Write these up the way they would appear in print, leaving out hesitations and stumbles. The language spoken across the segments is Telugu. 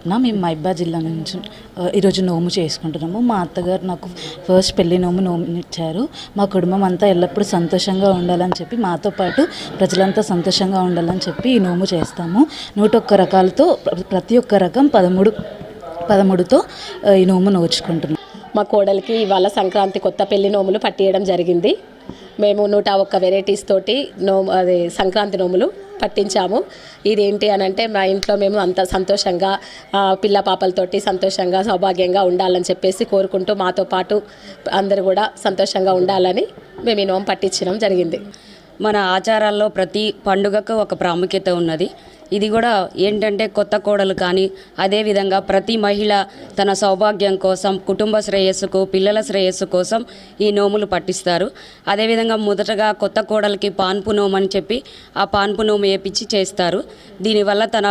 మేము మైబాద్ జిల్లా నుంచి ఈరోజు నోము చేసుకుంటున్నాము. మా అత్తగారు నాకు ఫస్ట్ పెళ్లి నోము ఇచ్చారు. మా కుటుంబం అంతా ఎల్లప్పుడూ సంతోషంగా ఉండాలని చెప్పి, మాతో పాటు ప్రజలంతా సంతోషంగా ఉండాలని చెప్పి ఈ నోము చేస్తాము. 101 రకాలతో ప్రతి ఒక్క రకం 13తో ఈ నోము నోచుకుంటున్నాం. మా కోడలికి ఇవాళ సంక్రాంతి కొత్త పెళ్లి నోములు పట్టియడం జరిగింది. మేము 101 వెరైటీస్ తోటి సంక్రాంతి నోములు పట్టించాము. ఇదేంటి అని అంటే, మా ఇంట్లో మేము అంత సంతోషంగా పిల్ల పాపలతోటి సంతోషంగా సౌభాగ్యంగా ఉండాలని చెప్పేసి కోరుకుంటూ, మాతో పాటు అందరూ కూడా సంతోషంగా ఉండాలని మేము ఈ నోము పట్టించడం జరిగింది. మన ఆచారాల్లో ప్రతి పండుగకు ఒక ప్రాముఖ్యత ఉన్నది. ఇది కూడా ఏంటంటే, కొత్త కోడలు కానీ అదేవిధంగా ప్రతి మహిళ తన సౌభాగ్యం కోసం, కుటుంబ శ్రేయస్సుకు, పిల్లల శ్రేయస్సు కోసం ఈ నోములు పట్టిస్తారు. అదేవిధంగా మొదటగా కొత్త కోడలికి పాన్పు నోము అని చెప్పి ఆ పాన్పు నోము వేపించి చేస్తారు. దీనివల్ల తన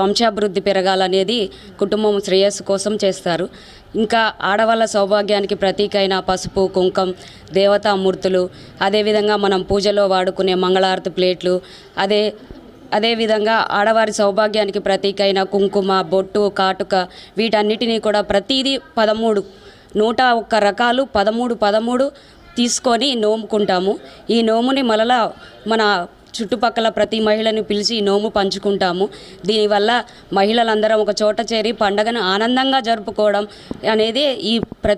వంశాభివృద్ధి పెరగాలనేది కుటుంబం శ్రేయస్సు కోసం చేస్తారు. ఇంకా ఆడవాళ్ళ సౌభాగ్యానికి ప్రతీకైన పసుపు, కుంకం, దేవతామూర్తులు, అదేవిధంగా మనం పూజలో వాడుకునే మంగళారతి ప్లేట్లు, అదేవిధంగా ఆడవారి సౌభాగ్యానికి ప్రతీకైన కుంకుమ, బొట్టు, కాటుక, వీటన్నిటినీ కూడా ప్రతిదీ 101 రకాలు 13 తీసుకొని నోముకుంటాము. ఈ నోముని మరలా మన చుట్టుపక్కల ప్రతి మహిళను పిలిచి నోము పంచుకుంటాము. దీనివల్ల మహిళలందరం ఒక చోట చేరి పండగను ఆనందంగా జరుపుకోవడం అనేది ఈ ప్రతి